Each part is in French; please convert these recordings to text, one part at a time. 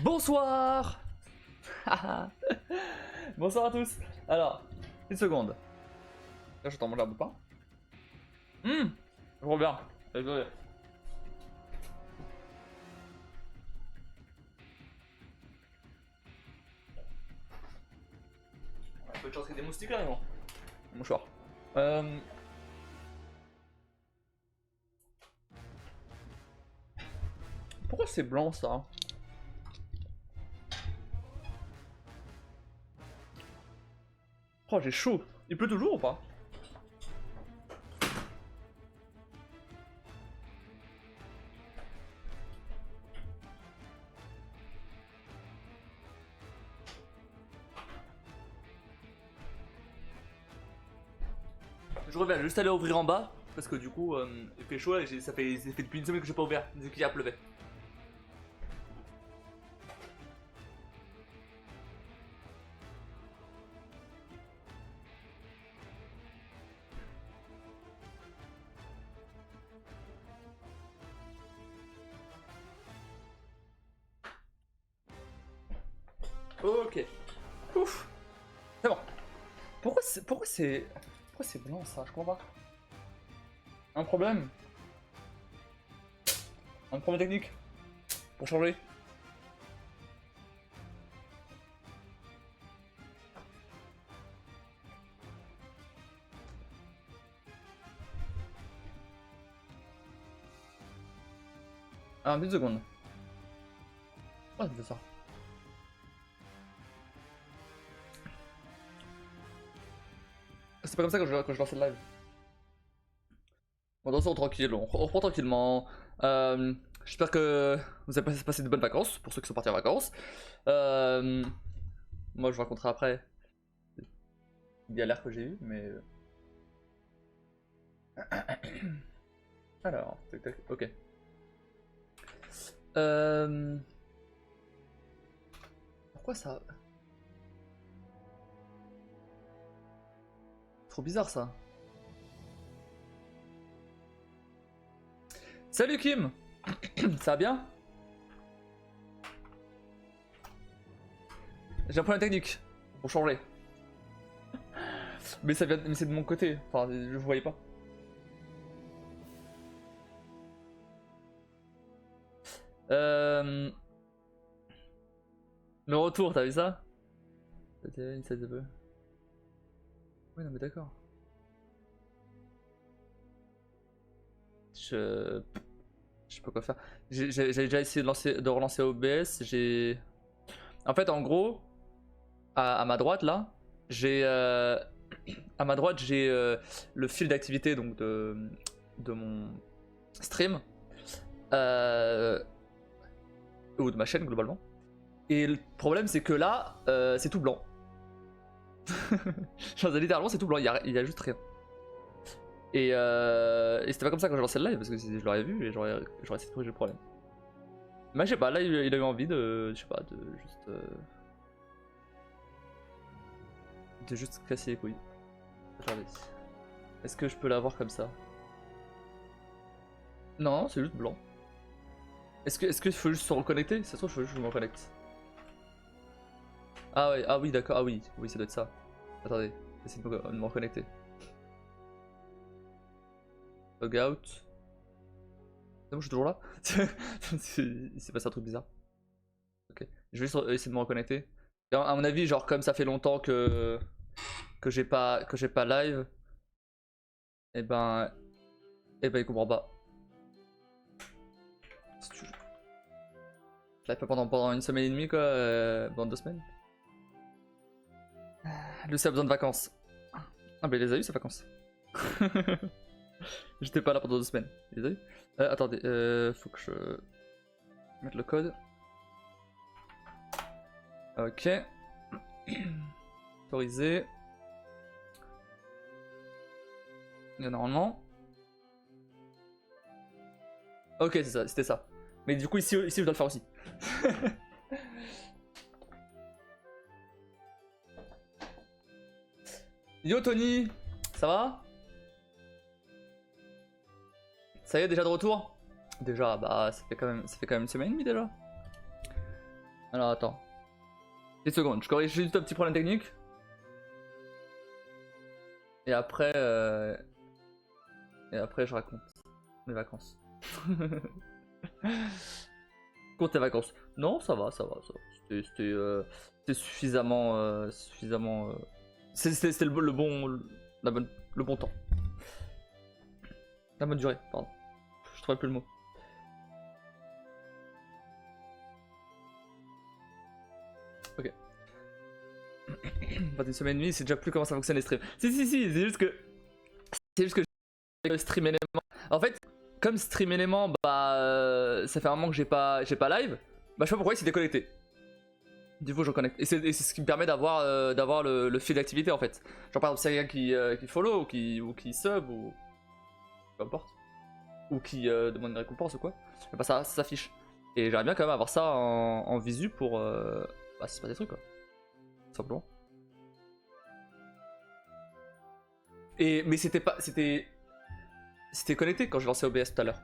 Bonsoir. Bonsoir à tous. Alors, une seconde. Là, j'entends manger un bout de pain. Je reviens. Désolé. Un peu de chance qu'il y ait des moustiques là, mais bon. Mouchoir. Pourquoi c'est blanc ça? Oh, j'ai chaud. Il pleut toujours ou pas? Je reviens, juste aller ouvrir en bas parce que du coup il fait chaud et ça fait depuis une semaine que j'ai pas ouvert, dès qu'il y a pleuvé. Ok. Ouf. C'est bon. Pourquoi c'est blanc ça? Je comprends pas. Un problème? Un problème technique? Pour changer? Ah, une petite seconde. Oh, c'est ça. C'est pas comme ça que je lance le live. Bon, dansons tranquille, on reprend tranquillement. J'espère que vous avez passé de bonnes vacances, pour ceux qui sont partis en vacances. Moi, je vous raconterai après les galères que j'ai eues, mais... Alors, tac tac, ok. Pourquoi ça... Trop bizarre ça. Salut Kim. Ça va bien? J'ai un problème technique, pour changer. Mais ça vient, mais c'est de mon côté, enfin je vous voyais pas. Le retour, t'as vu ça? Oui non mais d'accord. Je sais pas quoi faire. J'ai déjà essayé de relancer OBS. En fait, en gros, à ma droite là, j'ai à ma droite j'ai le fil d'activité donc de mon stream ou de ma chaîne globalement. Et le problème c'est que là, c'est tout blanc. Genre, littéralement c'est tout blanc. Il y a juste rien. Et c'était pas comme ça quand j'ai lancé le live parce que je l'aurais vu et j'aurais essayé de corriger le problème. Mais je sais pas, là il a eu envie de. Je sais pas, de juste casser les couilles. Regardez. Est-ce que je peux l'avoir comme ça? Non, c'est juste blanc. Est-ce qu'il faut juste se reconnecter? Ça se trouve, il faut juste que je me reconnecte. Ah ouais, ah oui, d'accord, ah oui, ça doit être ça. Attendez, j'essaie de me reconnecter. Logout. C'est bon, je suis toujours là. Il s'est passé un truc bizarre. Ok, je vais juste essayer de me reconnecter. Et à mon avis, genre comme ça fait longtemps que j'ai pas live, et ben il comprend pas. Si tu... Je live pas pendant une semaine et demie quoi, pendant 2 semaines. Lucie a besoin de vacances. Ah bah il les a eu ces vacances. J'étais pas là pendant 2 semaines. Il les a eu. Attendez, faut que je mette le code. Ok. Autorisé. Normalement. Ok, c'est ça, c'était ça. Mais du coup, ici je dois le faire aussi. Yo Tony, ça va? Ça y est, déjà de retour? Déjà, bah ça fait quand même une semaine et demie déjà. Alors attends. 10 secondes, je corrige juste un petit problème technique. Et après je raconte mes vacances. Compte tes vacances. Non, ça va, ça va, ça va. C'était suffisamment. C'était le bon temps. La bonne durée, pardon. Je trouvais plus le mot. Ok. Pas une semaine et demie, c'est déjà plus comment ça fonctionne les streams. Si, c'est juste que. C'est juste que j'ai stream élément. En fait, comme stream élément, bah. Ça fait un moment que j'ai pas live. Bah, je sais pas pourquoi il s'est déconnecté. Du coup, je reconnecte. Et c'est ce qui me permet d'avoir le fil d'activité en fait. Genre, par exemple, s'il y a quelqu'un qui follow ou qui sub ou. Peu importe. Ou qui demande une récompense ou quoi. Et bah, ça s'affiche. Et j'aimerais bien quand même avoir ça en visu pour. Bah, si c'est pas des trucs quoi. Tout simplement. Mais c'était pas. C'était connecté quand j'ai lancé OBS tout à l'heure.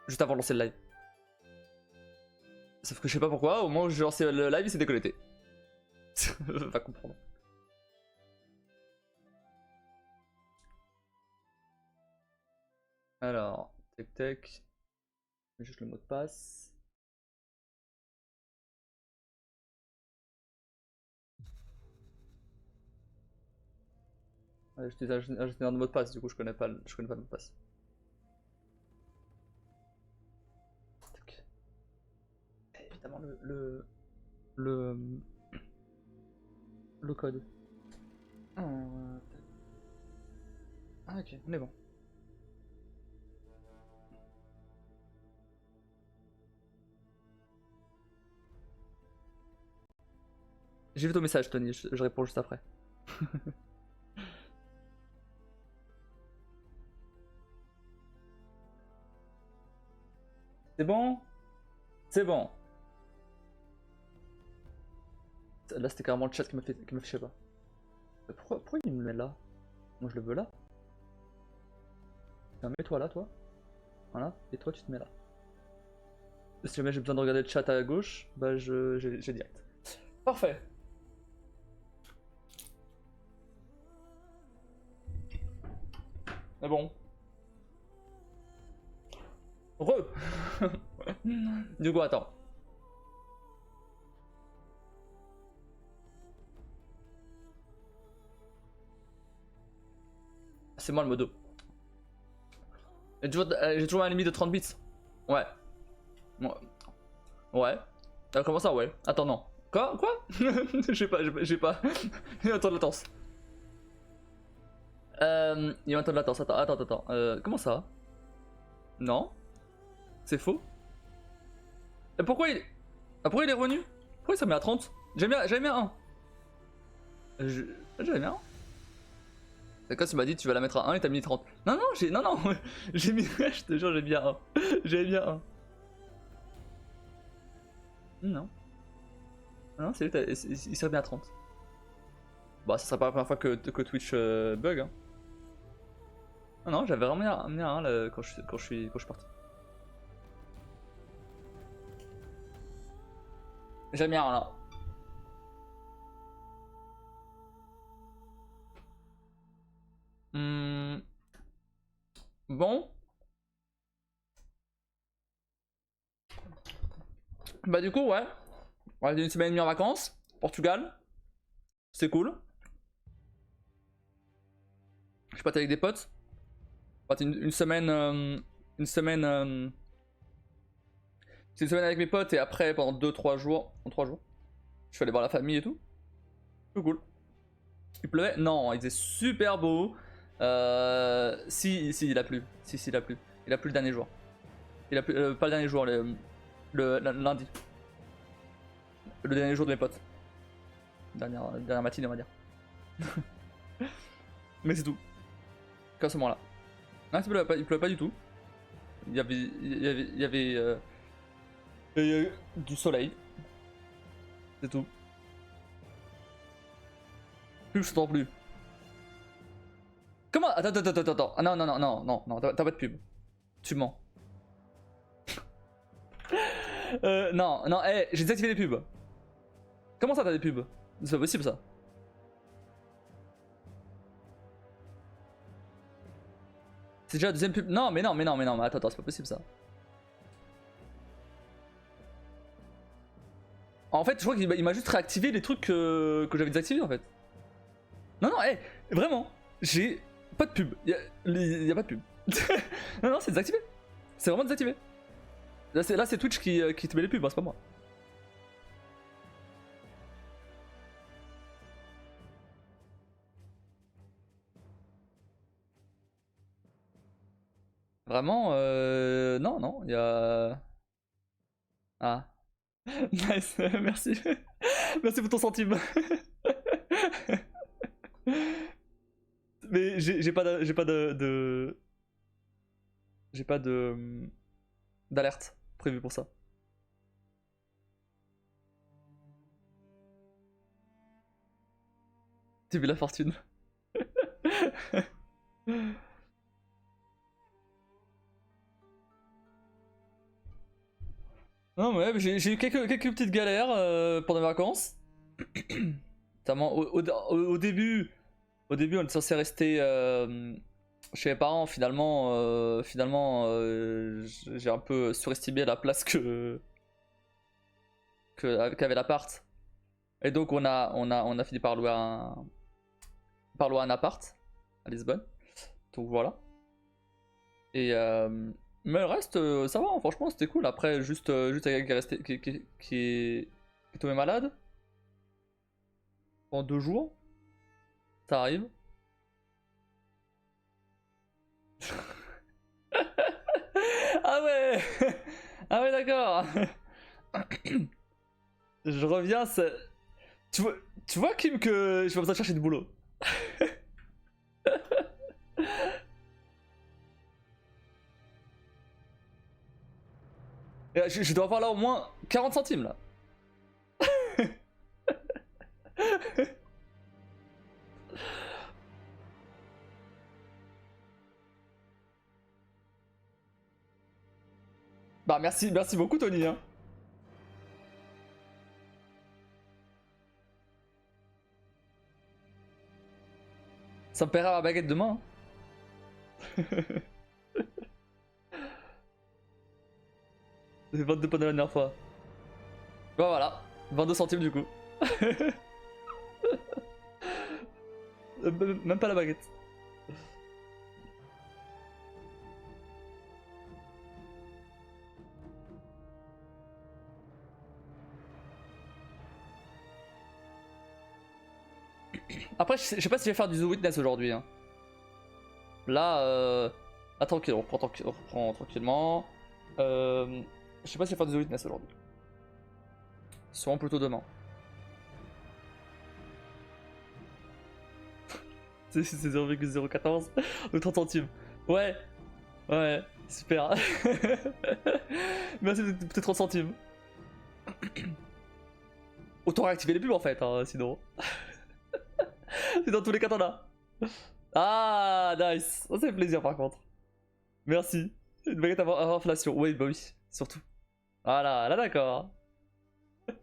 Juste avant de lancer le live. Sauf que je sais pas pourquoi, au moment où j'ai lancé le live, il s'est déconnecté. Va comprendre. Alors, tac. Juste le mot de passe. Ouais, je t'ai ajouté un mot de passe, du coup je connais pas le mot de passe. Tac. Et évidemment le code. Ah ok, on est bon. J'ai vu ton message Tony, je réponds juste après. C'est bon? C'est bon. Là c'était carrément le chat qui m'a fait je sais pas. Pourquoi il me met là? Moi je le veux là. Tiens, mets-toi là toi. Voilà, et toi tu te mets là. Si jamais j'ai besoin de regarder le chat à gauche, bah j'ai direct. Parfait. Mais bon. Re. Du coup attends. C'est moi le modo. J'ai toujours un limite de 30 bits. Ouais. Ouais. Comment ça, ouais? Attends, non. Quoi? J'ai pas. Il y a un temps de latence. Il y a un temps de latence. Attends. Comment ça? Non. C'est faux. Et pourquoi il. Ah, pourquoi il est revenu? Pourquoi il s'est mis à 30? J'avais mis à 1. J'avais mis à 1. D'accord, tu m'as dit tu vas la mettre à 1 et t'as mis 30. Non, j'ai mis. Je te jure, j'ai mis à 1. J'avais mis à 1. Non. Non, c'est lui, il s'est remis à 30. Bah, ça sera pas la première fois que Twitch bug. Hein. Non, j'avais vraiment mis à 1 là, quand je suis parti. J'ai mis à 1 là. Bon. Bah du coup, ouais. On a une semaine et demie en vacances. Portugal. C'est cool. Je suis parti avec des potes. Une semaine... une semaine... C'est une semaine avec mes potes et après, pendant 2-3 jours... En 3 jours. Je suis allé voir la famille et tout. C'est cool. Il pleuvait? Non, il faisait super beau. Si, il a plu. Si, il a plu. Il a plu le dernier jour. Il a plu, pas le dernier jour, le lundi. Le dernier jour de mes potes. Dernière matinée, on va dire. Mais c'est tout. Qu'à ce moment-là. Non, il pleuvait pas du tout. Il y avait du soleil. C'est tout. Plus je t'en plus. Comment? Attends. Ah non, t'as pas de pub. Tu mens. Non, j'ai désactivé les pubs. Comment ça t'as des pubs? C'est pas possible ça. C'est déjà la deuxième pub. Non mais non mais non mais non mais attends, c'est pas possible ça. En fait je crois qu'il m'a juste réactivé les trucs que j'avais désactivés en fait. Non non vraiment, j'ai pas de pub. Y a pas de pub. Non non c'est désactivé. C'est vraiment désactivé. Là c'est Twitch qui te met les pubs, hein, c'est pas moi. Vraiment non non, il y a... Ah. Nice, merci. Merci pour ton centime. Mais j'ai pas d'alerte prévue pour ça. T'as vu la fortune. Non ouais, j'ai eu quelques petites galères pendant les vacances. Notamment au début, on était censé rester chez mes parents. Finalement, j'ai un peu surestimé la place qu'avait l'appart. Et donc on a fini par louer un appart à Lisbonne. Donc voilà. Et mais le reste, ça va, hein, franchement, c'était cool. Après, juste quelqu'un qui est resté, qui est tombé malade pendant 2 jours. Ça arrive. Ah ouais. Ah ouais, d'accord. Je reviens, tu vois, Kim, que je vais besoin de chercher du boulot. Je dois avoir là au moins 40 centimes là. Bah merci beaucoup Tony. Hein. Ça me paiera ma baguette demain. Hein. J'ai 22 points de la dernière fois. Bah voilà, 22 centimes du coup. Même pas la baguette. Après, je sais pas si je vais faire du The Witness aujourd'hui. Hein. Là, tranquille, on reprend tranquillement. Je sais pas si je vais faire du The Witness aujourd'hui. Sûrement plutôt demain. C'est 0,014 ou 30 centimes. Ouais, ouais, super. Merci peut-être 30 centimes. Autant réactiver les pubs en fait, hein, sinon. C'est dans tous les cas t'en as. Ah, nice. Ça fait plaisir par contre. Merci. Une baguette à inflation. Oui, bah oui, surtout. Voilà, là d'accord.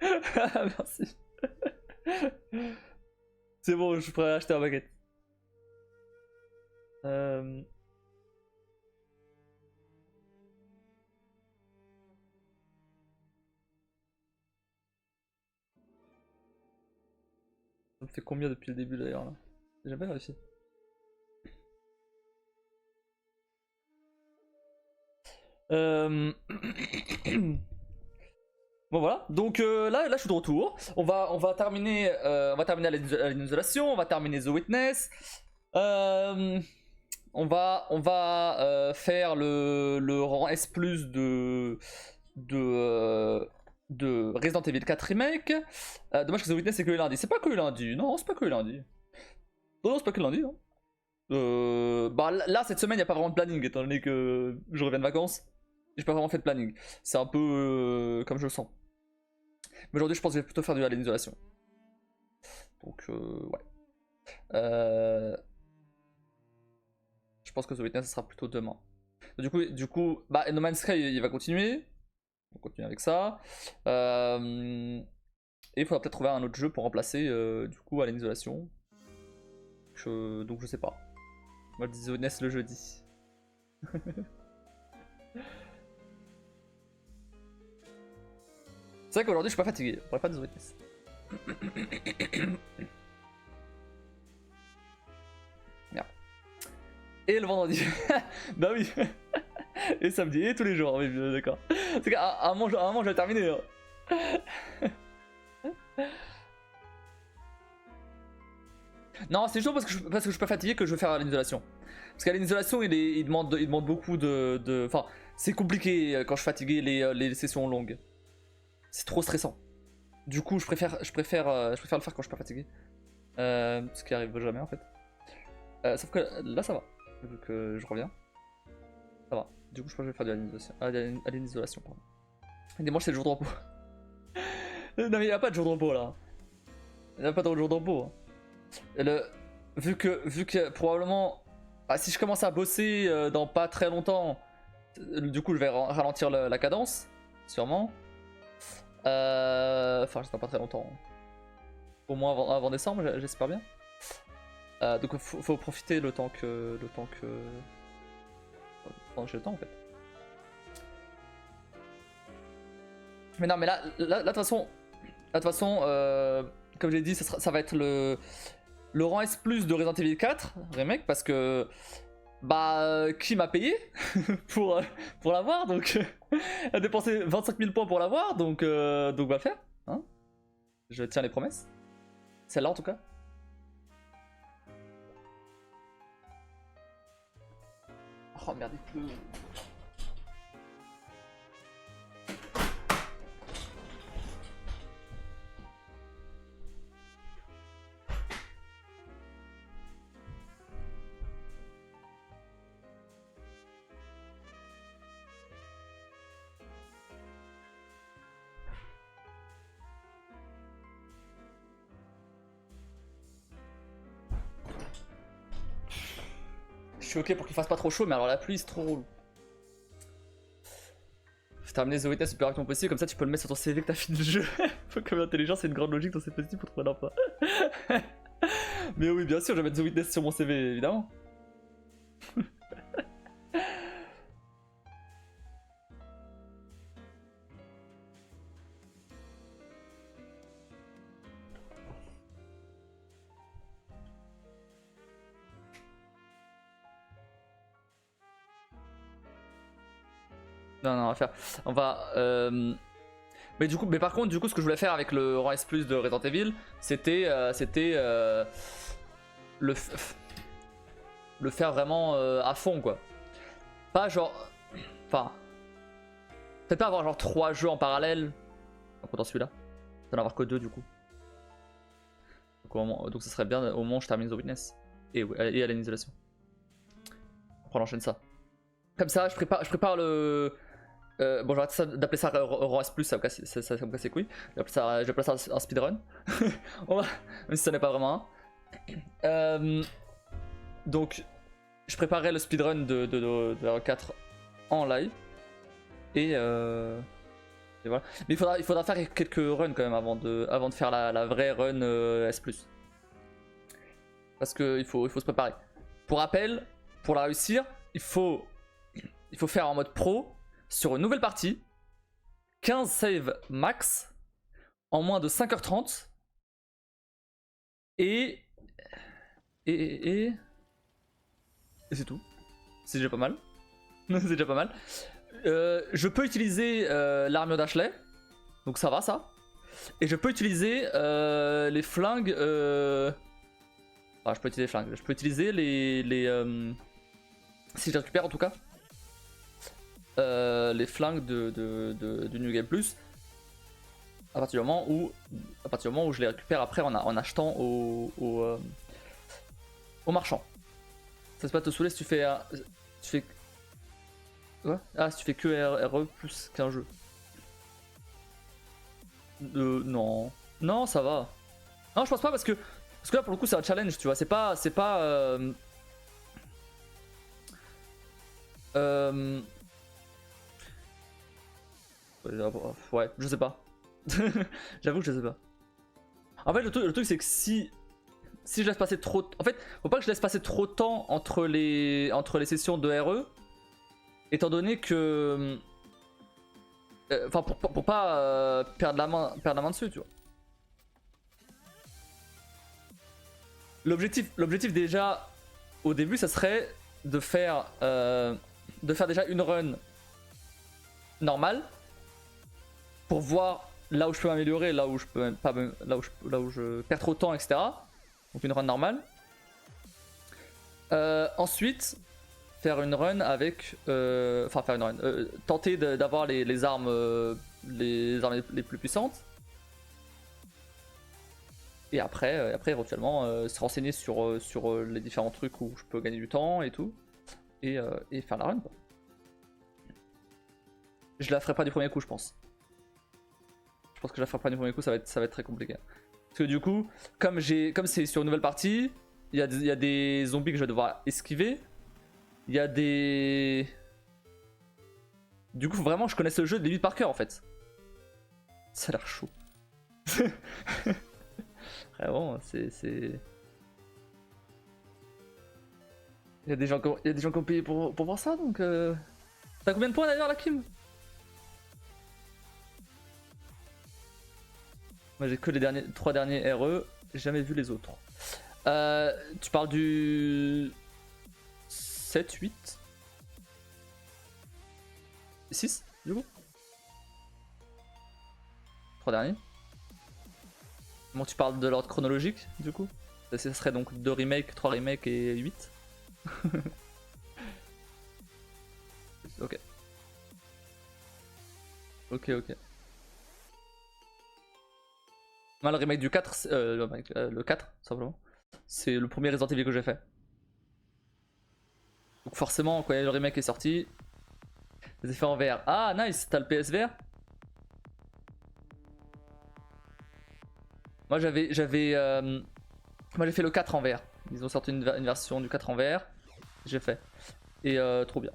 Merci. C'est bon, je pourrais acheter un baguette. Ça me fait combien depuis le début d'ailleurs là? J'ai jamais vérifié. Bon voilà, donc là je suis de retour. On va terminer Alien Isolation, on va terminer The Witness. On va faire le rang S+ de Resident Evil 4 Remake. Dommage que The Witness c'est que le lundi. C'est pas que le lundi, non, c'est pas que le lundi. Non, c'est pas que le lundi, non. Bah là cette semaine il n'y a pas vraiment de planning étant donné que je reviens de vacances. J'ai pas vraiment fait de planning. C'est un peu comme je le sens. Mais aujourd'hui, je pense que je vais plutôt faire du Alien Isolation. Donc, ouais. Je pense que The Witness, ça sera plutôt demain. Du coup bah, No Man's Sky, il va continuer. On continue avec ça. Et il faudra peut-être trouver un autre jeu pour remplacer du coup Alien Isolation. Donc je sais pas. Moi je dis The Witness le jeudi. C'est vrai qu'aujourd'hui je suis pas fatigué, on pourrait pas de The Witness. Merde. Et le vendredi. Bah oui. Et samedi, et tous les jours, oui, d'accord. C'est qu'à un moment, je vais terminer. Hein. Non, c'est toujours parce que je suis pas fatigué que je veux faire l'isolation. Parce qu'à l'isolation, il demande beaucoup de. Enfin, c'est compliqué quand je suis fatigué les sessions longues. C'est trop stressant. Du coup, je préfère le faire quand je suis pas fatigué. Ce qui arrive jamais en fait. Sauf que là, ça va. Vu que je reviens. Ça va. Du coup, je pense que je vais faire de l'isolation. Pardon. Et dimanche, c'est le jour de repos. Non, mais il n'y a pas de jour de repos là. Il n'y a pas de jour de repos. Vu que probablement. Ah, si je commence à bosser dans pas très longtemps, du coup, je vais ralentir la cadence. Sûrement. Enfin, j'espère pas très longtemps. Au moins avant décembre, j'espère bien. Donc, faut profiter le temps que. Pendant que j'ai le temps en fait. Mais non, mais là de toute façon, comme j'ai dit, ça va être le rang S+ de Resident Evil 4 remake parce que bah qui m'a payé pour l'avoir, donc a dépensé 25 000 points pour l'avoir, donc va le faire. Hein, je tiens les promesses. Celle-là en tout cas. Oh merde, il pleut. Je suis ok pour qu'il fasse pas trop chaud, mais alors la pluie c'est trop relou. Faut terminer The Witness le plus rapidement possible, comme ça tu peux le mettre sur ton CV que t'as fini le jeu. Comme intelligent, c'est une grande logique dans ces positifs pour trouver un emploi. Mais oui, bien sûr, je vais mettre The Witness sur mon CV, évidemment. Non, non, on va faire. On va. Mais par contre, du coup, ce que je voulais faire avec le rang S+ de Resident Evil, c'était le faire vraiment à fond, quoi. Pas genre. Enfin. Peut-être pas avoir genre 3 jeux en parallèle. Dans celui-là. D'en avoir que 2 du coup. Donc ça serait bien au moment où je termine The Witness. Et Alien Isolation. Après on enchaîne ça. Comme ça, je prépare le. Bon, j'arrête d'appeler ça rang S+, ça me casse les couilles. J'appelle ça un speedrun. Même si ça n'est pas vraiment un. Donc, je préparerai le speedrun de R4 en live. Et voilà. Mais il faudra faire quelques runs quand même avant de faire la vraie run S+. Parce qu'il faut se préparer. Pour rappel, pour la réussir, il faut faire en mode pro sur une nouvelle partie, 15 saves max, en moins de 5h30. Et c'est tout. C'est déjà pas mal. C'est déjà pas mal. Je peux utiliser l'armure d'Ashley. Donc ça va ça. Et je peux utiliser les flingues. Enfin, je peux utiliser les flingues. Je peux utiliser les si je les récupère en tout cas. Les flingues du New Game Plus. À partir du moment où je les récupère après en achetant au marchand. Ça se pas te saouler si tu fais. Quoi? Ah, si tu fais que RE plus qu'un jeu. Non. Non, ça va. Non, je pense pas parce que là pour le coup c'est un challenge, tu vois. C'est pas. Ouais, je sais pas. J'avoue que je sais pas. En fait, le truc c'est que si je laisse passer trop. En fait, faut pas que je laisse passer trop de temps entre les sessions de RE, étant donné que. Enfin, pour pas perdre la main dessus, tu vois. L'objectif déjà au début, ça serait de faire déjà une run normale pour voir là où je peux m'améliorer, là où je peux pas, là où je perds trop de temps, etc. Donc une run normale. Ensuite, faire une run avec, enfin faire une run, tenter d'avoir les armes, les plus puissantes. Et après, éventuellement, se renseigner sur les différents trucs où je peux gagner du temps et tout. Et faire la run, quoi. Je la ferai pas du premier coup, je pense. Je pense que je la ferai pas du premier coup, ça va être très compliqué. Parce que du coup, comme c'est sur une nouvelle partie, il y a des zombies que je vais devoir esquiver. Il y a des... Du coup, faut vraiment que je connaisse le jeu de limite par cœur, en fait. Ça a l'air chaud. Vraiment, c'est... Il y a des gens qui ont payé pour voir ça, donc... T'as combien de points d'ailleurs, la Kim? Moi j'ai que les 3 derniers RE, j'ai jamais vu les autres. Tu parles du 7, 8 6 du coup? 3 derniers. Bon, tu parles de l'ordre chronologique du coup? Ça serait donc 2 remakes, 3 remakes et 8. Ok. Ok. Moi, le remake du 4, le 4 simplement, c'est le premier Resident Evil que j'ai fait. Donc forcément, quand le remake est sorti, les effets en VR. Ah nice, t'as le PSVR? Moi moi j'ai fait le 4 en VR. Ils ont sorti une version du 4 en VR. J'ai fait. Et trop bien.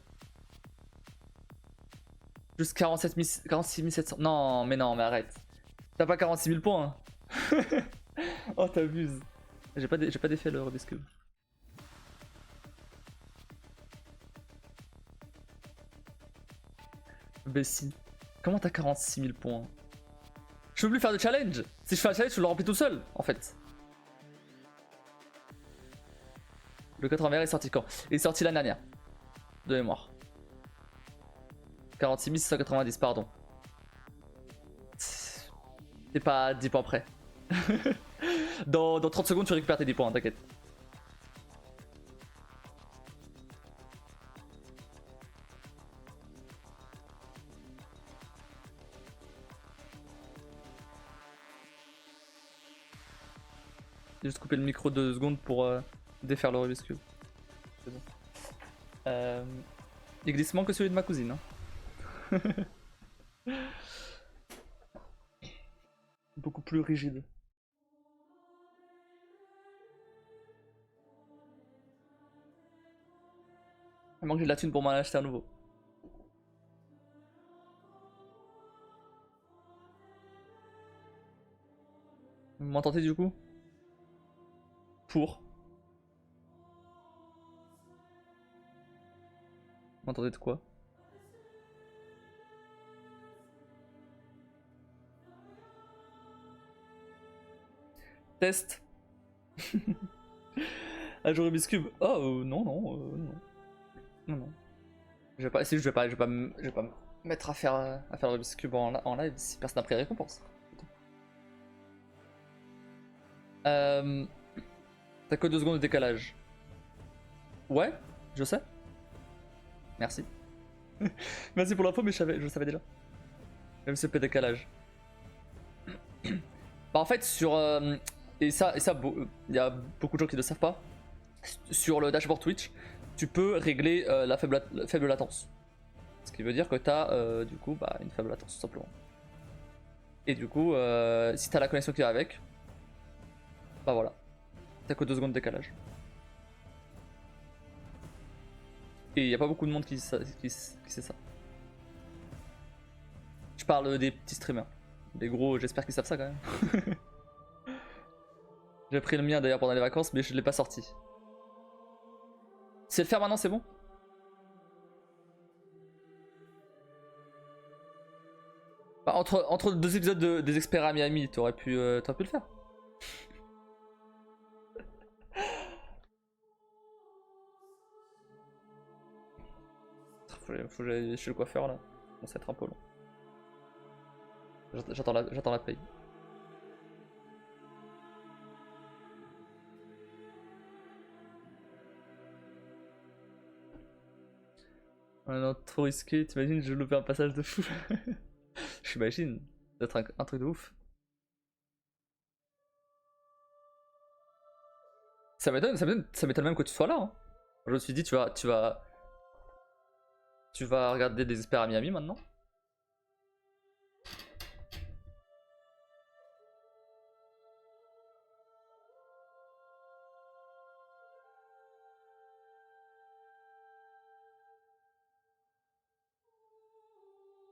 Juste 46 700. Non, mais arrête. T'as pas 46 000 points. Hein. Oh, t'abuses. J'ai pas défait le Rubik's Cube. Bessie. Comment t'as 46 000 points? Je peux plus faire de challenge. Si je fais un challenge, je le remplis tout seul, en fait. Le 4 en VR est sorti quand? Il est sorti l'année dernière. De mémoire. 46 690, pardon. T'es pas 10 points près. dans 30 secondes, tu récupères tes 10 points, t'inquiète. J'ai juste coupé le micro 2 secondes pour défaire le Rubik's Cube. C'est bon. Il glisse moins que celui de ma cousine. Hein. Beaucoup plus rigide. Il manque de la thune pour m'en acheter un nouveau. Vous m'entendez du coup? Pour. Vous m'entendez de quoi? Test. Un jour Rubik's Cube. Oh non. Non. Je vais pas me mettre à faire le Rubik's Cube en live si personne n'a pris récompense. T'as que 2 secondes de décalage. Ouais, je sais. Merci. Merci pour l'info, mais je le savais déjà. Même si c'est peu décalage. Bah en fait sur et ça il y a beaucoup de gens qui ne le savent pas. Sur le dashboard Twitch, tu peux régler la faible latence. Ce qui veut dire que tu as du coup une faible latence tout simplement. Et du coup si tu as la connexion qui va avec, bah voilà. T'as que 2 secondes de décalage. Et il n'y a pas beaucoup de monde qui sait ça. Je parle des petits streamers. Les gros, j'espère qu'ils savent ça quand même. J'ai pris le mien d'ailleurs pendant les vacances, mais je l'ai pas sorti. C'est le faire maintenant, c'est bon? Bah, entre deux épisodes des experts à Miami, t'aurais pu le faire. Faut que j'aille chez le coiffeur là. Bon, ça va être un peu long. J'attends la paye. Oh non, trop risqué, t'imagines, je loupé un passage de fou. J'imagine, ça doit être un truc de ouf. Ça m'étonne même que tu sois là. Hein. Je me suis dit, tu vas regarder des experts à Miami maintenant.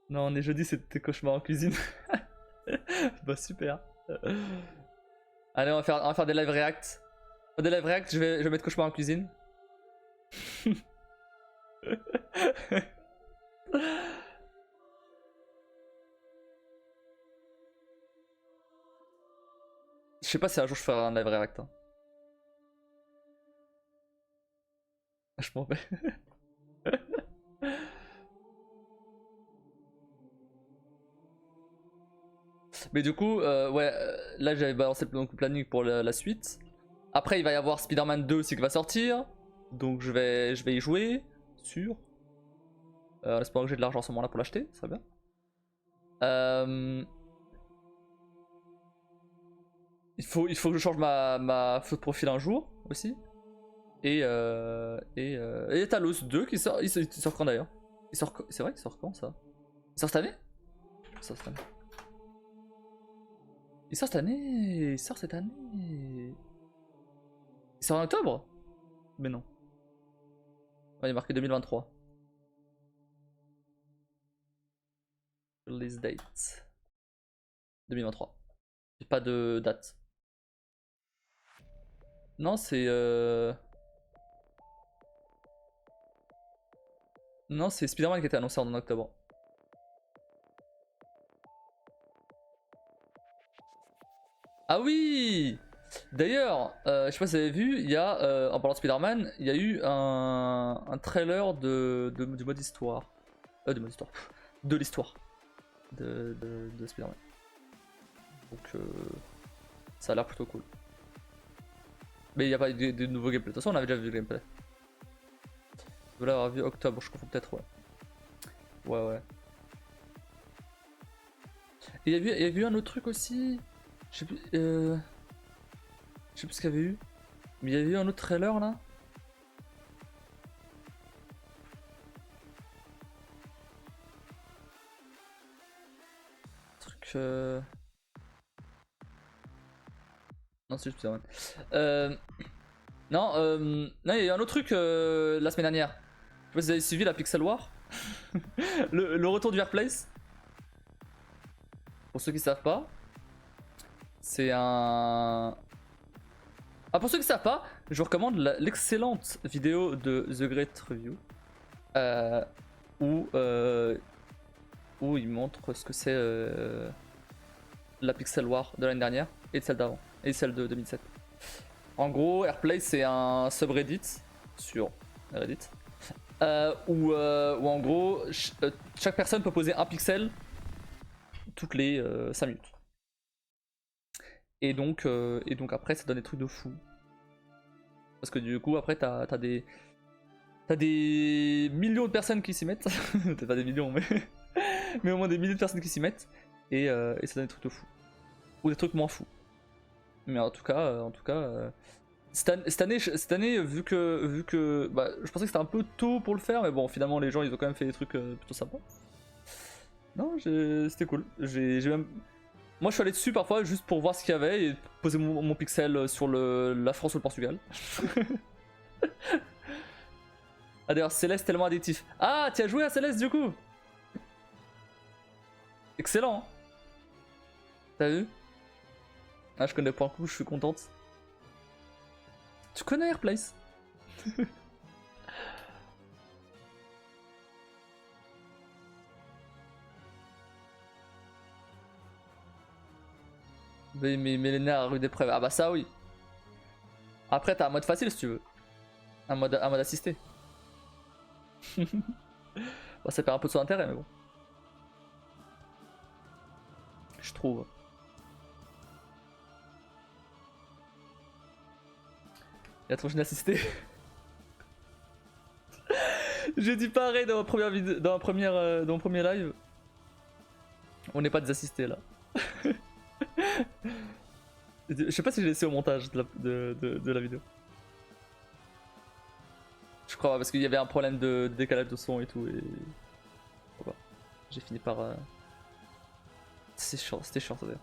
Non, on est jeudi, c'est tes cauchemars en cuisine. Bah super. Allez, on va faire des live react. Des live react, je vais mettre cauchemar en cuisine. Je sais pas si un jour je ferai un live react. Hein. Je m'en vais. Mais du coup, ouais, là j'avais balancé le planning pour la suite. Après, il va y avoir Spider-Man 2 aussi qui va sortir. Donc je vais y jouer. Sûr. En espérant que j'ai de l'argent à ce moment-là pour l'acheter, ça serait bien. Il faut que je change ma photo de profil un jour aussi. Et Talos 2 qui sort. Il sort quand d'ailleurs? C'est vrai qu'il sort quand ça? Il sort cette année? Il sort cette année. Il sort cette année. Il sort cette année. Il sort en octobre? Mais non. Ouais, il est marqué 2023. Release date. 2023. J'ai pas de date. Non, c'est non, c'est Spider-Man qui était annoncé en octobre. Ah oui! D'ailleurs, je sais pas si vous avez vu, il y a, en parlant de Spider-Man, il y a eu un trailer du mode histoire. Du mode histoire. De l'histoire de Spider-Man. Donc, ça a l'air plutôt cool. Mais il n'y a pas de nouveau gameplay. De toute façon, on avait déjà vu le gameplay. Je voulais avoir vu octobre, je confonds peut-être, ouais. Ouais. Et il y a eu un autre truc aussi. Je sais plus, je sais plus ce qu'il y avait eu. Mais il y a eu un autre trailer là. Truc. Non, c'est juste Spider-Man. Non, il y a eu un autre truc la semaine dernière. Je sais pas si vous avez suivi la Pixel War. le retour du Airplace. Pour ceux qui savent pas, c'est un. Ah, pour ceux qui savent pas, je vous recommande l'excellente vidéo de The Great Review où il montre ce que c'est la Pixel War de l'année dernière et de celle d'avant et celle de 2007. En gros, Airplay c'est un subreddit sur Reddit où en gros chaque personne peut poser un pixel toutes les 5 minutes. Et donc après ça donne des trucs de fou. Parce que du coup après t'as des millions de personnes qui s'y mettent. Peut-être pas des millions mais au moins des milliers de personnes qui s'y mettent. Et ça donne des trucs de fou. Ou des trucs moins fous. Mais en tout cas, cette année vu que bah, je pensais que c'était un peu tôt pour le faire, mais bon, finalement les gens ils ont quand même fait des trucs plutôt sympas. Non, c'était cool. Moi je suis allé dessus parfois juste pour voir ce qu'il y avait et poser mon pixel sur la France ou le Portugal. Ah d'ailleurs Céleste tellement addictif. Ah, tu as joué à Céleste du coup? Excellent. Hein. T'as vu? Ah, je connais pas un coup, je suis contente. Tu connais Airplace? Mais millénaire à rue des Preuves. Ah bah ça oui. Après t'as un mode facile si tu veux. Un mode assisté. Bon, ça perd un peu de son intérêt mais bon. Je trouve. Il a trop jeune assisté. J'ai dit pareil dans ma première vidéo, dans mon premier live. On n'est pas des assistés là. Je sais pas si j'ai laissé au montage de la vidéo. Je crois parce qu'il y avait un problème de décalage de son et tout et voilà. J'ai fini par. C'était chiant ça d'ailleurs.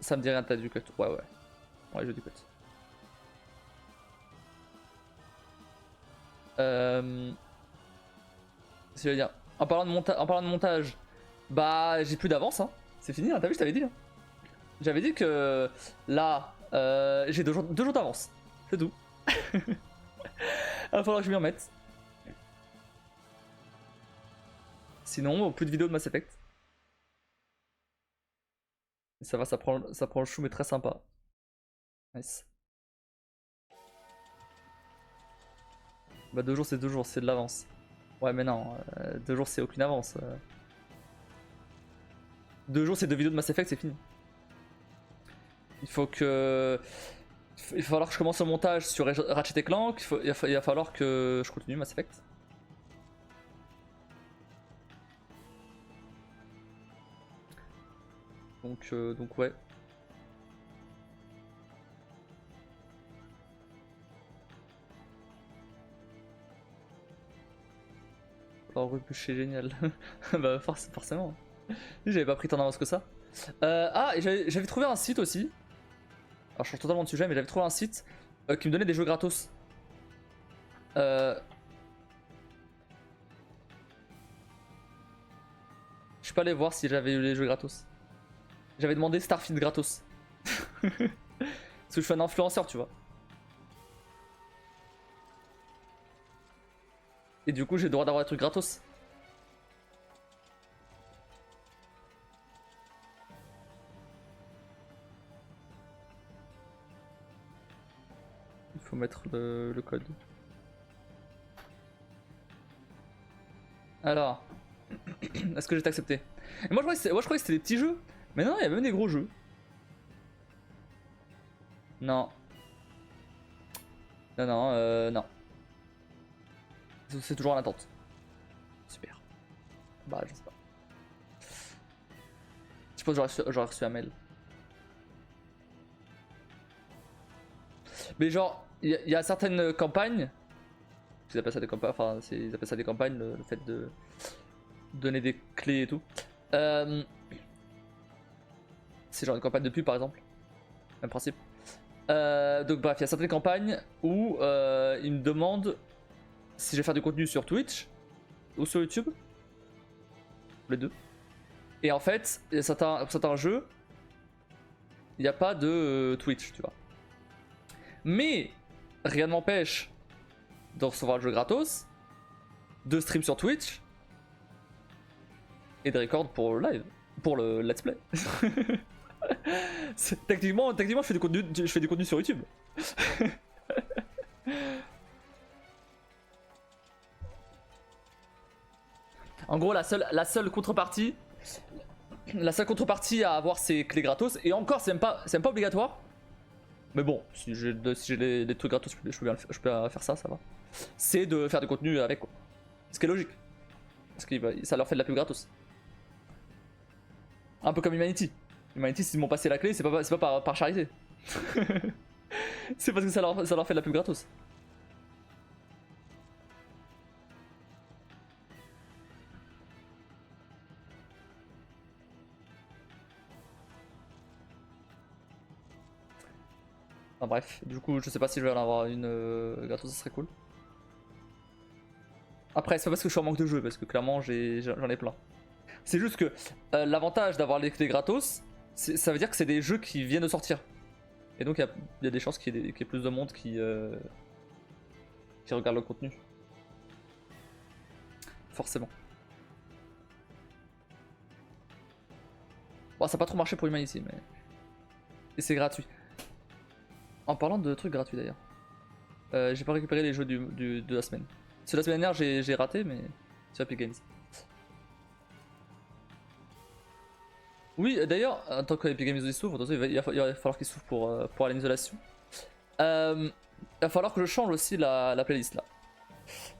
Ça me dit rien, t'as du cut. Ouais. Ouais, j'ai du cut. C'est ce que je veux dire. En parlant de montage, bah j'ai plus d'avance. Hein. C'est fini, hein, t'as vu, je t'avais dit. Hein. J'avais dit que là, j'ai 2 jours d'avance. C'est tout. Il va falloir que je m'y remette. Sinon, plus de vidéos de Mass Effect. Et ça va, ça prend le chou, mais très sympa. Nice. Bah 2 jours, c'est 2 jours, c'est de l'avance. Ouais, mais non, 2 jours, c'est aucune avance. 2 jours, c'est 2 vidéos de Mass Effect, c'est fini. Il faut que. Il va falloir que je commence le montage sur Ratchet & Clank. Il va falloir que je continue Mass Effect. Donc ouais. Oh, rebûcher génial. Bah forcément. J'avais pas pris tant d'avance que ça. Ah, et j'avais trouvé un site aussi. Alors je change totalement de sujet, mais j'avais trouvé un site qui me donnait des jeux gratos. Je suis pas allé voir si j'avais eu les jeux gratos. J'avais demandé Starfield gratos. Parce que je suis un influenceur, tu vois. Et du coup, j'ai le droit d'avoir des trucs gratos. Il faut mettre le code. Alors, est-ce que j'ai été accepté? Et moi, je croyais que c'était des petits jeux. Mais non, il y a même des gros jeux. Non. Non. C'est toujours en attente. Super. Bah, je sais pas. Je pense que j'aurais reçu un mail. Mais genre, il y a certaines campagnes. Ils appellent ça des campagnes. Enfin, ils appellent ça des campagnes, le fait de donner des clés et tout. C'est genre une campagne de pub par exemple. Même principe. Donc bref, il y a certaines campagnes où ils me demandent si je vais faire du contenu sur Twitch ou sur YouTube. Les deux. Et en fait, il y a certains jeux, il n'y a pas de Twitch, tu vois. Mais rien ne m'empêche de recevoir le jeu gratos, de stream sur Twitch et de record pour le live, pour le let's play. Techniquement, je fais du contenu sur YouTube. En gros, la seule contrepartie à avoir ces clés gratos, et encore, c'est même pas obligatoire. Mais bon, si j'ai des trucs gratos, je peux bien faire ça va. C'est de faire du contenu avec, quoi. Ce qui est logique. Parce que ça leur fait de la pub gratos. Un peu comme Humanity. Humanity, s'ils m'ont passé la clé, c'est pas par charité. C'est parce que ça leur fait de la pub gratos. Enfin, bref, du coup, je sais pas si je vais en avoir une gratos, ça serait cool. Après, c'est pas parce que je suis en manque de jeux, parce que clairement, j'en ai plein. C'est juste que l'avantage d'avoir les clés gratos, ça veut dire que c'est des jeux qui viennent de sortir. Et donc il y a des chances qu'il y ait plus de monde qui regarde le contenu. Forcément. Bon, ça n'a pas trop marché pour Humanity, mais. Et c'est gratuit. En parlant de trucs gratuits d'ailleurs. J'ai pas récupéré les jeux de la semaine. C'est la semaine dernière, j'ai raté, mais. Sur Epic Games. Oui, d'ailleurs, en tant que Epic Games ils s'ouvrent, attention, il va falloir qu'ils s'ouvrent pour aller en isolation. Il va falloir que je change aussi la playlist là.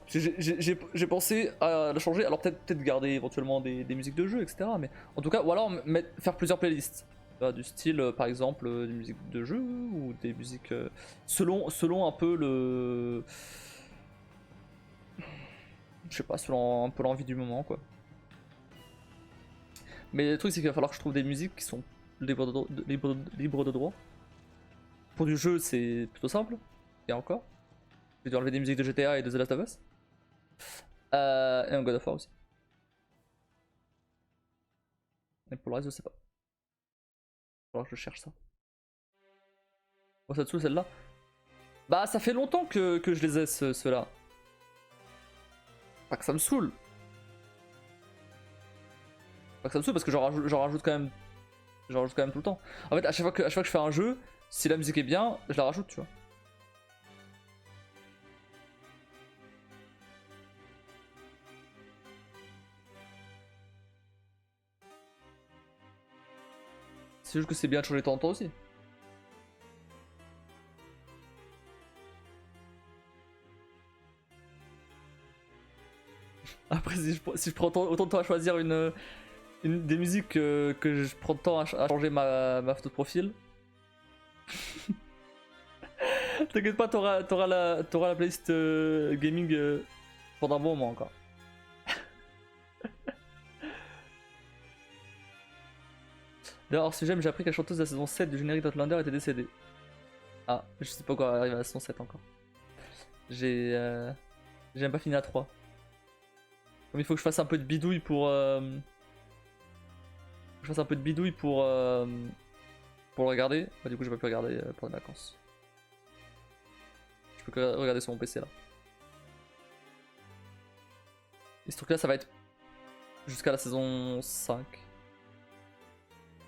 J'ai pensé à la changer, alors peut-être garder éventuellement des musiques de jeu, etc. Mais en tout cas, ou alors faire plusieurs playlists. Du style, par exemple, des musiques de jeu ou des musiques. Selon un peu le. Je sais pas, selon un peu l'envie du moment quoi. Mais le truc, c'est qu'il va falloir que je trouve des musiques qui sont libres de droit. Pour du jeu, c'est plutôt simple. Et encore. J'ai dû enlever des musiques de GTA et de The Last of Us. Et un God of War aussi. Et pour le reste, je sais pas. Il va falloir que je cherche ça. Oh, ça dessous, celle-là. Bah, ça fait longtemps que je les ai, ceux-là. Pas que ça me saoule. Pas que ça me saoule parce que j'en rajoute quand même. J'en rajoute quand même tout le temps. En fait, à chaque fois que je fais un jeu, si la musique est bien, je la rajoute, tu vois. C'est juste que c'est bien de changer de temps en temps aussi. Après, si je prends autant de temps à choisir des musiques que je prends de temps à changer ma photo de profil. T'inquiète pas, t'auras la playlist gaming pendant un bon moment encore. D'ailleurs, si j'aime, j'ai appris que la chanteuse de la saison 7 du générique d'Outlander était décédée. Ah, je sais pas quoi arriver à la saison 7 encore. J'ai même pas fini la 3. Comme il faut que je fasse un peu de bidouille pour. Je fasse un peu de bidouille pour le regarder. Bah, du coup, j'ai pas pu regarder pour les vacances. Je peux que regarder sur mon PC là. Et ce truc là, ça va être jusqu'à la saison 5.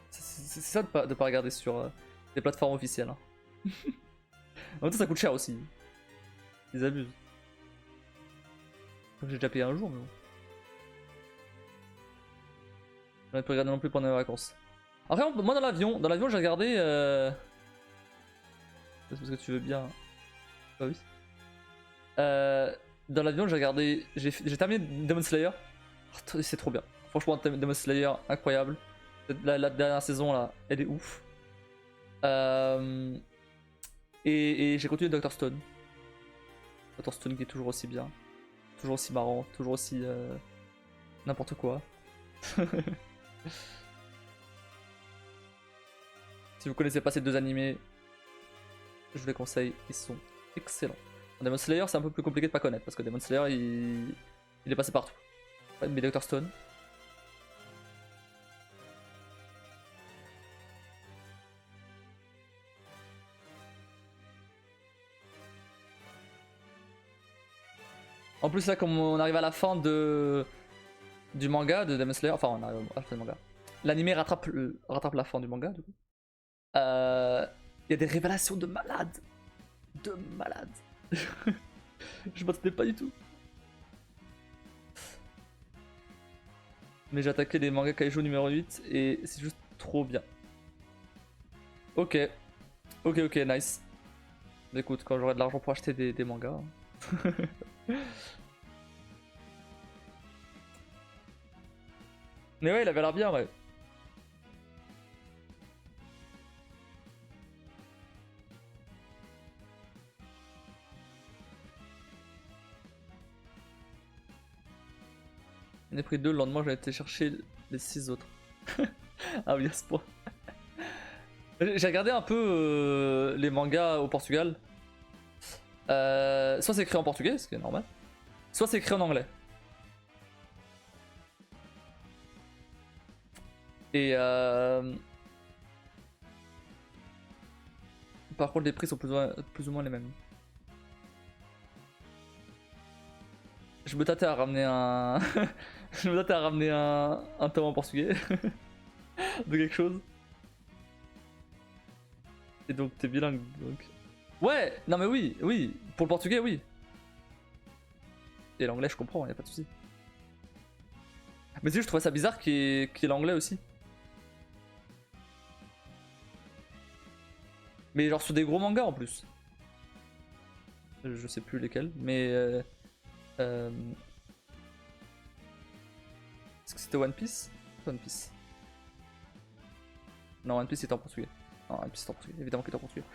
C'est ça de pas regarder sur des plateformes officielles. Hein. En même temps, ça coûte cher aussi. Ils abusent. J'ai déjà payé un jour, mais bon. J'en ai pas regardé non plus pendant les vacances. Après, moi dans l'avion j'ai regardé. C'est parce que tu veux bien. Bah oui. Dans l'avion j'ai regardé. J'ai terminé Demon Slayer. Oh, c'est trop bien. Franchement, Demon Slayer, incroyable. La dernière saison là, elle est ouf. Et j'ai continué Dr. Stone. Dr. Stone qui est toujours aussi bien. Toujours aussi marrant. Toujours aussi. N'importe quoi. Si vous connaissez pas ces deux animés, je vous les conseille, ils sont excellents. Demon Slayer, c'est un peu plus compliqué de pas connaître parce que Demon Slayer il est passé partout. Ouais, mais Dr. Stone. En plus, là, comme on arrive à la fin du manga de Demon Slayer, enfin, on arrive à la fin du manga, l'animé rattrape la fin du manga, du coup. Il y a des révélations de malades. De malades. Je m'attendais pas du tout. Mais j'ai attaqué les mangas Kaiju numéro 8 et c'est juste trop bien. Ok. Ok, nice. Écoute, quand j'aurai de l'argent pour acheter des mangas. Mais ouais, il avait l'air bien, ouais. J'en ai pris 2, le lendemain j'ai été chercher les 6 autres. Ah oui, à ce point. J'ai regardé un peu les mangas au Portugal. Soit c'est écrit en portugais, ce qui est normal. Soit c'est écrit en anglais. Et Par contre, les prix sont plus ou moins les mêmes. Je me tâtais à ramener un. Je me tâtais à ramener un tome en portugais. De quelque chose. Et donc, t'es bilingue. Donc... Ouais, non mais oui, oui. Pour le portugais, oui. Et l'anglais, je comprends, y a pas de soucis. Mais tu sais, je trouvais ça bizarre qu'il y ait l'anglais aussi. Mais genre sur des gros mangas en plus. Je sais plus lesquels, mais. Est-ce que c'était One Piece? One Piece. Non, One Piece était en portugais. Non, One Piece est en portugais, évidemment qu'il est en portugais.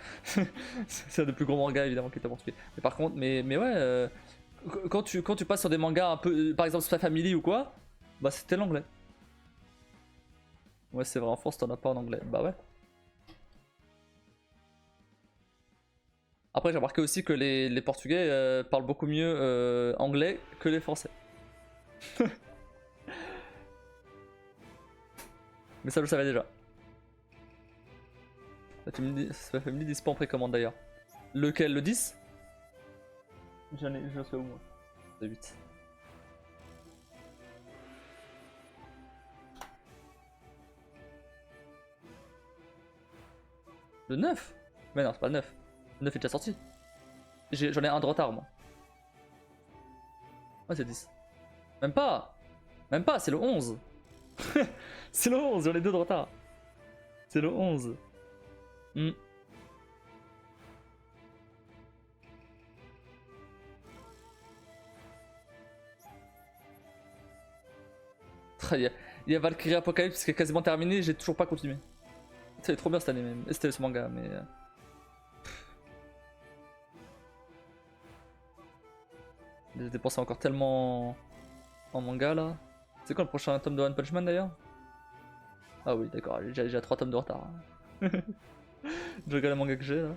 C'est un des plus gros mangas, évidemment, qui est en portugais. Mais par contre, mais ouais, quand tu passes sur des mangas un peu, par exemple Spy Family ou quoi, bah c'était l'anglais. Ouais, c'est vrai, en France, t'en as pas en anglais. Bah ouais. Après, j'ai remarqué aussi que les Portugais parlent beaucoup mieux anglais que les Français. Mais ça, je le savais déjà. Là, tu me dis, ça fait me dispo en précommande d'ailleurs. Lequel? Le 10? J'en sais où moi? Le 8. Le 9? Mais non, c'est pas le 9. Le 9 est déjà sorti. J'en ai un de retard moi. Ouais, c'est 10. Même pas! Même pas, c'est le 11! C'est le 11, j'en ai deux de retard. C'est le 11. Hmm. Il y a Valkyrie Apocalypse qui est quasiment terminé, j'ai toujours pas continué. C'était trop bien cette année même. C'était ce manga, mais. J'ai dépensé encore tellement en manga là. C'est quand le prochain tome de One Punch Man d'ailleurs? Ah oui, d'accord, j'ai déjà 3 tomes de retard. Je regarde le manga que j'ai là.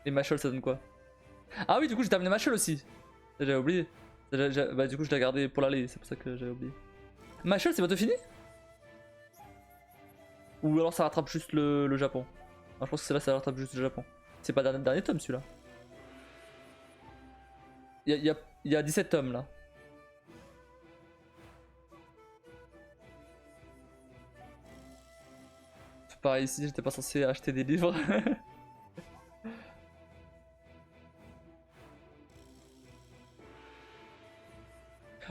Et Machel, ça donne quoi? Ah oui, du coup, j'ai terminé Machel aussi. J'avais oublié. Bah, du coup, je l'ai gardé pour l'aller, c'est pour ça que j'avais oublié. Machel, c'est bientôt fini? Ou alors ça rattrape juste le Japon? Ah, je pense que c'est là, ça rattrape juste le Japon. C'est pas le dernier tome celui-là. Il y a 17 tomes là. Pareil ici, j'étais pas censé acheter des livres.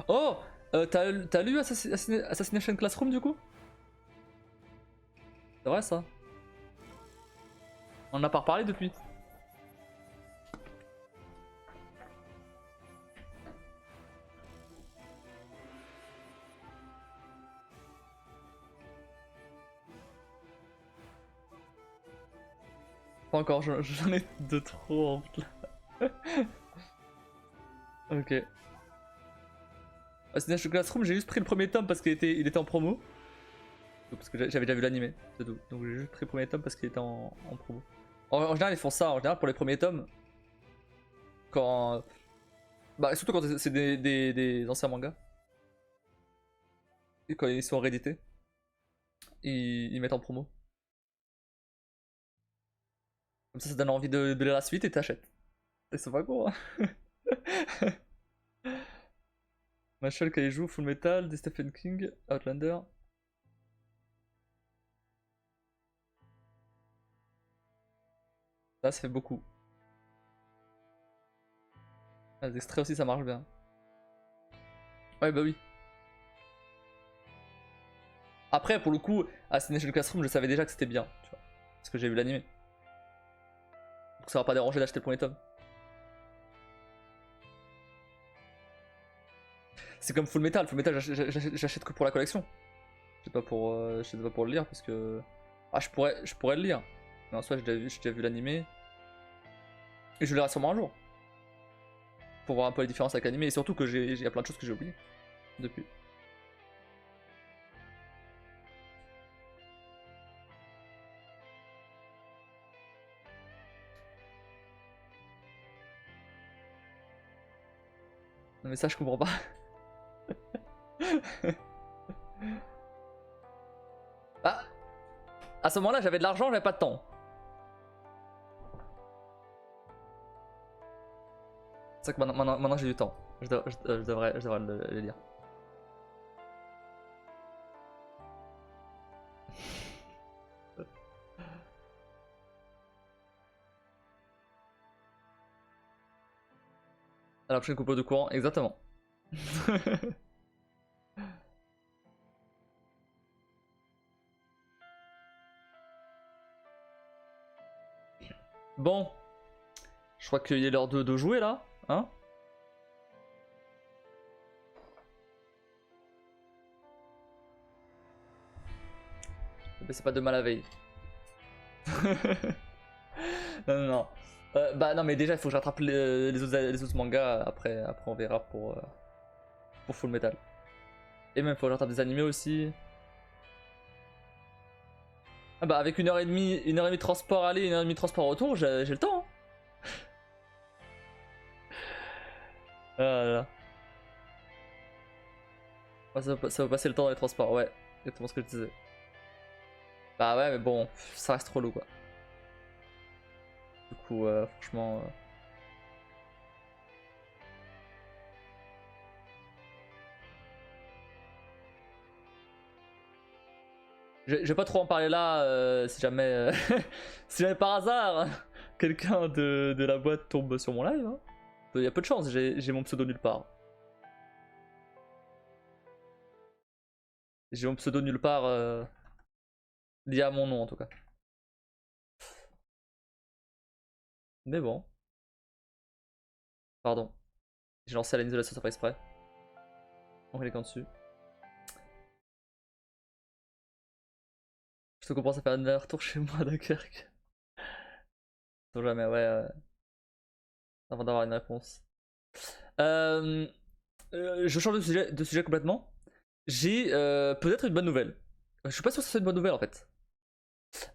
Oh, t'as lu Assassination Classroom du coup? C'est vrai ça? On en a pas reparlé depuis. Pas encore, j'en ai de trop en fait là. Ok. Assassination Classroom, j'ai juste pris le premier tome parce il était en promo. Parce que j'avais déjà vu l'animé, c'est tout. Donc j'ai juste pris le premier tome parce qu'il était en promo. En général, ils font ça, en général, pour les premiers tomes. Quand. Bah, surtout quand c'est des anciens mangas. Et quand ils sont réédités, ils mettent en promo. Comme ça donne envie de lire la suite et t'achètes. Et c'est pas gros, hein. Machel, Kaiju, Full Metal, des Stephen King, Outlander. Là, ça fait beaucoup. Ah, les extraits aussi, ça marche bien. Ouais, bah oui. Après, pour le coup, Assassination Classroom, je savais déjà que c'était bien, tu vois. Parce que j'ai vu l'animé. Donc ça va pas déranger d'acheter le premier tome. C'est comme Full Metal. Full Metal, j'achète que pour la collection. C'est pas pour, pas pour le lire parce que. Ah, je pourrais le lire. Mais en soi, j'ai déjà vu l'animé. Et je le lirai sûrement un jour. Pour voir un peu les différences avec l'animé. Et surtout que il y a plein de choses que j'ai oubliées depuis. Mais ça, je comprends pas. Bah, à ce moment-là, j'avais de l'argent, j'avais pas de temps. C'est vrai que maintenant j'ai du temps. Je devrais le lire. À la prochaine coupole de courant, exactement. Bon, je crois qu'il est l'heure de jouer là, hein? C'est pas demain la veille. Non. Bah non, mais déjà il faut que je rattrape les autres mangas. Après on verra pour Full Metal. Et même il faut que je rattrape des animés aussi. Ah bah avec 1h30 de transport aller, 1h30 de transport retour, j'ai le temps. Hein. Ah là là. Ouais, ça va passer le temps dans les transports, ouais. Exactement ce que je disais. Bah ouais, mais bon, ça reste trop lourd quoi. Du coup, franchement. Je vais pas trop en parler là, si jamais, si jamais par hasard quelqu'un de la boîte tombe sur mon live. Hein. Il y a peu de chance, j'ai mon pseudo nulle part. J'ai mon pseudo nulle part lié à mon nom en tout cas. Mais bon. Pardon. J'ai lancé à l'isolation sans faire exprès. On clique en dessus. Je te comprends, ça fait un aller-retour chez moi à Dunkerque. Non jamais, ouais. Avant d'avoir une réponse. Je change de sujet complètement. J'ai peut-être une bonne nouvelle. Je suis pas sûr que c'est une bonne nouvelle en fait.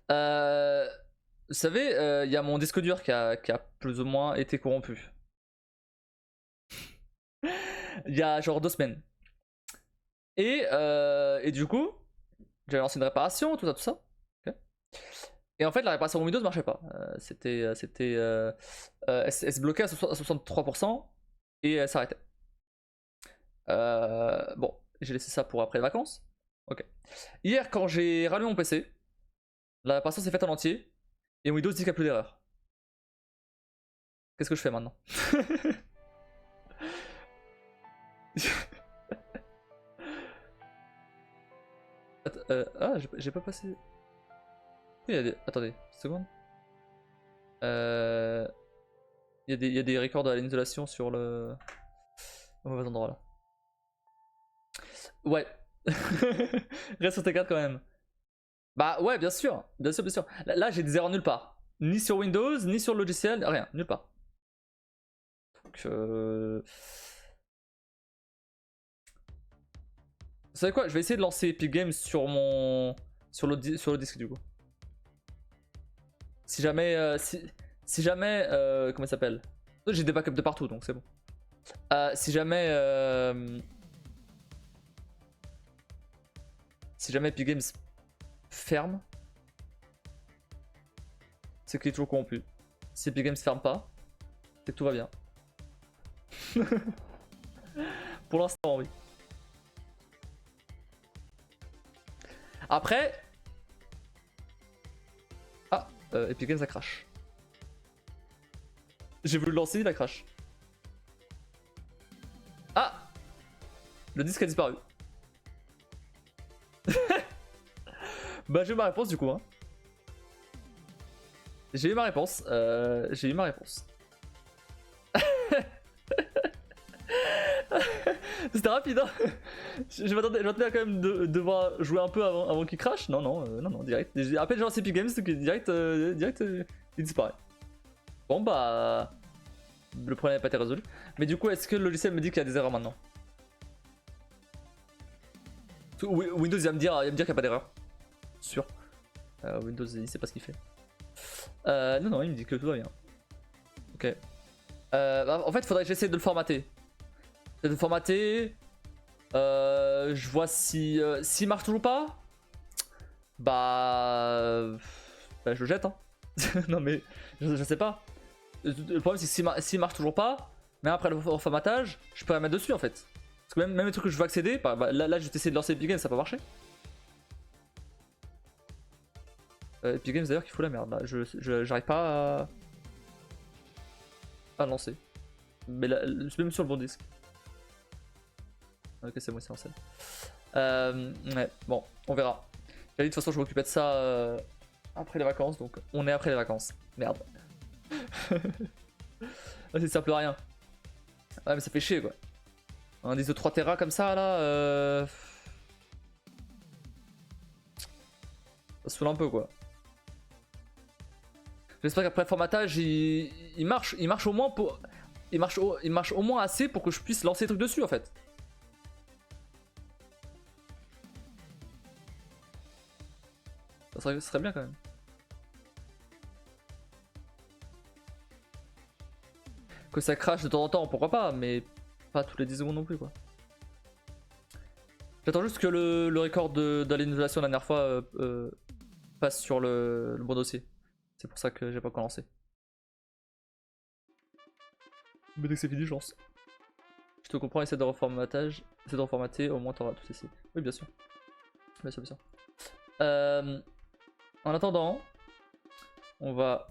Vous savez, il y a mon disque dur qui a plus ou moins été corrompu. Il y a genre 2 semaines. Et du coup, j'avais lancé une réparation, tout ça. Okay. Et en fait, la réparation Windows marchait pas. Elle se bloquait à 63% et elle s'arrêtait. Bon, j'ai laissé ça pour après les vacances. Ok. Hier, quand j'ai rallumé mon PC, la réparation s'est faite en entier et Windows dit qu'il n'y a plus d'erreur. Qu'est-ce que je fais maintenant? J'ai pas passé. Il y a des... Attendez, une seconde. Il y a des records à l'insolation sur le. Au mauvais endroit là. Ouais. Reste sur T4 quand même. Bah ouais, bien sûr. Bien sûr. Là j'ai des erreurs nulle part. Ni sur Windows, ni sur le logiciel, rien, nulle part. Donc Vous savez quoi? Je vais essayer de lancer Epic Games sur mon. Sur le disque du coup. Si jamais. Si jamais. Comment il s'appelle? J'ai des backups de partout donc c'est bon. Si jamais. Si jamais Epic Games ferme, c'est qu'il est toujours corrompu. Si Epic Games ferme pas, c'est que tout va bien. Pour l'instant, oui. Après. Ah, Epic Games a crash. J'ai voulu le lancer, il a crash. Ah, le disque a disparu. Bah j'ai eu ma réponse du coup. Hein. J'ai eu ma réponse. C'était rapide, hein. Je m'attendais à quand même de devoir jouer un peu avant qu'il crash. Non, direct. Après, j'ai lancé Epic Games, direct, il disparaît. Bon, bah. Le problème n'a pas été résolu. Mais du coup, est-ce que le logiciel me dit qu'il y a des erreurs maintenant? Windows, il va me dire qu'il n'y a pas d'erreur. Sûr. Windows, il sait pas ce qu'il fait. Non, il me dit que tout va bien. Ok. En fait, il faudrait que j'essaie de le formater. Je vois si s'il marche toujours pas. Bah je le jette. Hein. Non mais je sais pas. Le problème c'est que s'il marche toujours pas, Mais après le reformatage, je peux la mettre dessus en fait. Parce que même les trucs que je veux accéder, là je vais essayer de lancer Epic Games, ça peut marcher. Epic Games d'ailleurs qui fout la merde là, j'arrive pas à lancer. Mais là, même sur le bon disque. Ok, c'est moi, c'est lancé. Ouais, bon, on verra. J'ai dit de toute façon, je m'occupais de ça après les vacances, donc on est après les vacances. Merde. Ça sert à rien. Ouais, mais ça fait chier quoi. Un disque de 3 Tera comme ça là. Ça saoule un peu quoi. J'espère qu'après le formatage il marche au moins pour. Il marche au moins assez pour que je puisse lancer des trucs dessus en fait. Ça serait bien quand même. Que ça crache de temps en temps, pourquoi pas, mais pas tous les 10 secondes non plus quoi. J'attends juste que le record de l'annulation la dernière fois passe sur le bon dossier. C'est pour ça que j'ai pas encore lancé. Mais dès que c'est fini, je lance. Je te comprends, essaie de reformatage. Essaie de reformater, au moins t'auras tout ici. Oui, bien sûr. Bien sûr, bien sûr. En attendant, on va